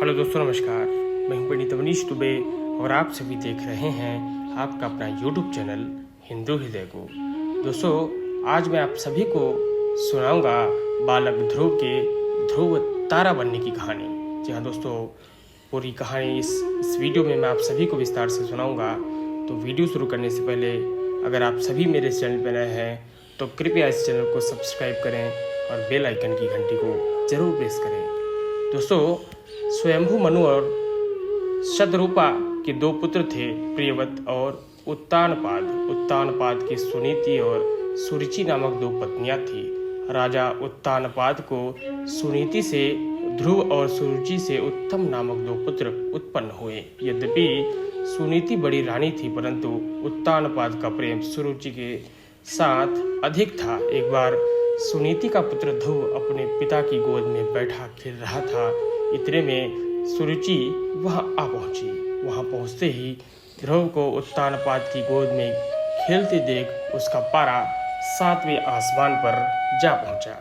Hello दोस्तों, नमस्कार। मैं हूं पंडित अवनीश दुबे और आप सभी देख रहे हैं आपका अपना यूट्यूब चैनल हिंदू हृदय को। दोस्तों, आज मैं आप सभी को सुनाऊंगा बालक ध्रुव के ध्रुव तारा बनने की कहानी। जी हाँ दोस्तों, पूरी कहानी इस वीडियो में मैं आप सभी को विस्तार से सुनाऊंगा। तो वीडियो शुरू करने से पहले अगर आप सभी मेरे चैनल पर नए हैं तो कृपया इस चैनल को सब्सक्राइब करें और बेल आइकन की घंटी को जरूर प्रेस करें। दोस्तों, स्वयंभू मनु और शतरूपा के दो पुत्र थे, प्रियव्रत और उत्तानपाद। उत्तानपाद की सुनीति और सुरुचि नामक दो पत्नियां थीं। राजा उत्तानपाद को सुनीति से ध्रुव और सुरुचि से उत्तम नामक दो पुत्र उत्पन्न हुए। यद्यपि सुनीति बड़ी रानी थी, परंतु उत्तानपाद का प्रेम सुरुचि के साथ अधिक था। एक बार सुनीति का पुत्र ध्रुव अपने पिता की गोद में बैठा खेल रहा था। इतने में सुरुचि वहां आ पहुंची। वहां पहुंचते ही ध्रुव को उत्तानपाद की गोद में खेलते देख उसका पारा 7वें आसमान पर जा पहुंचा।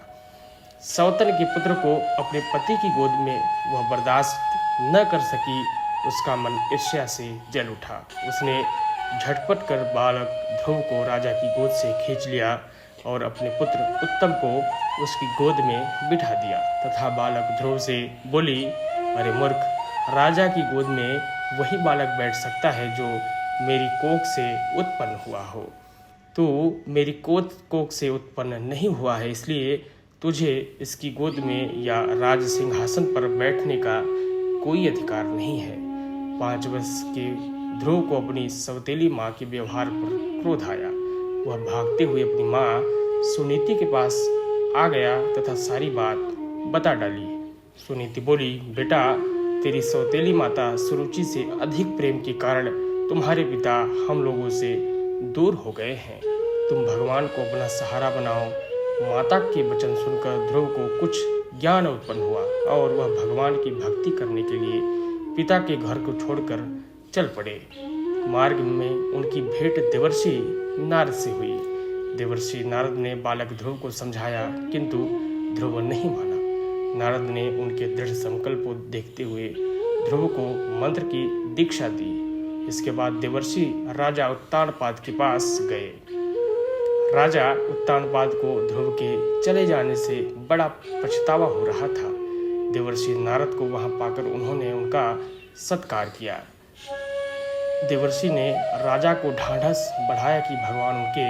सौतन के पुत्र को अपने पति की गोद में वह बर्दाश्त न कर सकी। उसका मन ईर्ष्या से जल उठा। उसने झटपट कर बालक ध्रुव को राजा की गोद से खींच लिया और अपने पुत्र उत्तम को उसकी गोद में बिठा दिया तथा बालक ध्रुव से बोली, अरे मूर्ख, राजा की गोद में वही बालक बैठ सकता है जो मेरी कोख से उत्पन्न हुआ हो। तू मेरी कोख से उत्पन्न नहीं हुआ है, इसलिए तुझे इसकी गोद में या राज सिंहासन पर बैठने का कोई अधिकार नहीं है। 5 वर्ष के ध्रुव को अपनी सौतेली माँ के व्यवहार पर क्रोध आया। वह भागते हुए अपनी माँ सुनीति के पास आ गया तथा सारी बात बता डाली। सुनीति बोली, बेटा, तेरी सौतेली माता सुरुचि से अधिक प्रेम के कारण तुम्हारे पिता हम लोगों से दूर हो गए हैं। तुम भगवान को अपना सहारा बनाओ। माता के वचन सुनकर ध्रुव को कुछ ज्ञान उत्पन्न हुआ और वह भगवान की भक्ति करने के लिए पिता के घर को छोड़कर चल पड़े। मार्ग में उनकी भेंट देवर्षि नारद से हुई। देवर्षि नारद ने बालक ध्रुव को समझाया, किंतु ध्रुव नहीं माना। नारद ने उनके दृढ़ संकल्प को देखते हुए ध्रुव को मंत्र की दीक्षा दी। इसके बाद देवर्षि राजा उत्तानपाद के पास गए। राजा उत्तानपाद को ध्रुव के चले जाने से बड़ा पछतावा हो रहा था। देवर्षि नारद को वहां पाकर उन्होंने उनका सत्कार किया। देवर्षि ने राजा को ढाढ़स बढ़ाया कि भगवान उनके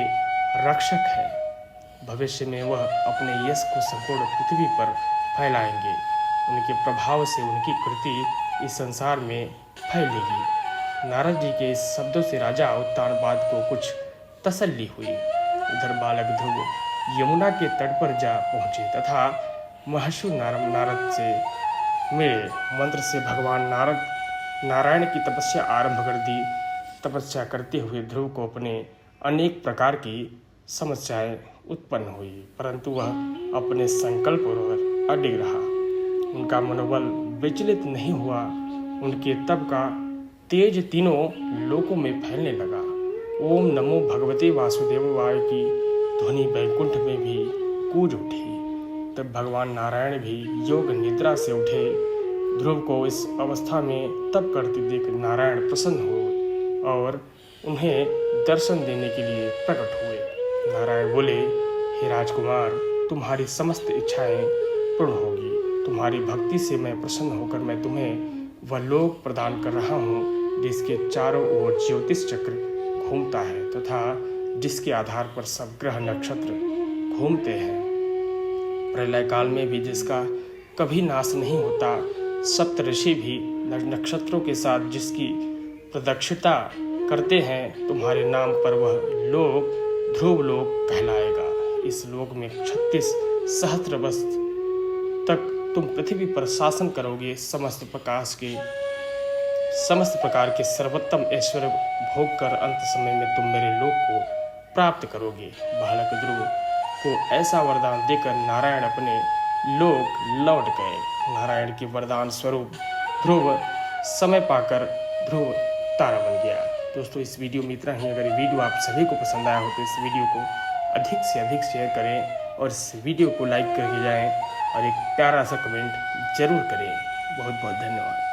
रक्षक है। भविष्य में वह अपने यश को संपूर्ण पृथ्वी पर फैलाएंगे। उनके प्रभाव से उनकी कृति इस संसार में फैलेगी। नारद जी के इस शब्दों से राजा उत्तानपाद को कुछ तसल्ली हुई। उधर बालक ध्रुव यमुना के तट पर जा पहुंचे तथा महर्षि नारद से मिले। मंत्र से भगवान नारायण की तपस्या आरंभ कर दी। तपस्या करते हुए ध्रुव को अपने अनेक प्रकार की समस्याएं उत्पन्न हुई, परंतु वह अपने संकल्प पर अडिग रहा। उनका मनोबल विचलित नहीं हुआ। उनके तप का तेज तीनों लोकों में फैलने लगा। ओम नमो भगवते वासुदेवाय की ध्वनि वैकुंठ में भी गूंज उठी। तब भगवान नारायण भी योग निद्रा से उठे। ध्रुव को इस अवस्था में तप करते देख नारायण प्रसन्न हुए और उन्हें दर्शन देने के लिए प्रकट हुए। नारायण बोले, हे राजकुमार, तुम्हारी समस्त इच्छाएं पूर्ण होगी। तुम्हारी भक्ति से मैं प्रसन्न होकर मैं तुम्हें वह लोक प्रदान कर रहा हूँ जिसके चारों ओर ज्योतिष चक्र घूमता है तथा जिसके आधार पर सब ग्रह नक्षत्र घूमते हैं। प्रलय काल में भी जिसका कभी नाश नहीं होता। सप्तऋषि भी नक्षत्रों के साथ जिसकी प्रदक्षिणा करते हैं। तुम्हारे नाम पर वह लोक ध्रुव लोक कहलाएगा। इस लोक में 36 सहस्त्र वर्ष तक तुम पृथ्वी पर शासन करोगे। समस्त प्रकार के सर्वोत्तम ऐश्वर्य भोग कर अंत समय में तुम मेरे लोक को प्राप्त करोगे। बालक ध्रुव को ऐसा वरदान देकर नारायण अपने लोक लौट गए। नारायण के वरदान स्वरूप ध्रुव समय पाकर ध्रुव तारा बन गया। दोस्तों, इस वीडियो में इतना ही। अगर ये वीडियो आप सभी को पसंद आया हो तो इस वीडियो को अधिक से अधिक शेयर करें और इस वीडियो को लाइक करके जाएं और एक प्यारा सा कमेंट जरूर करें। बहुत बहुत धन्यवाद।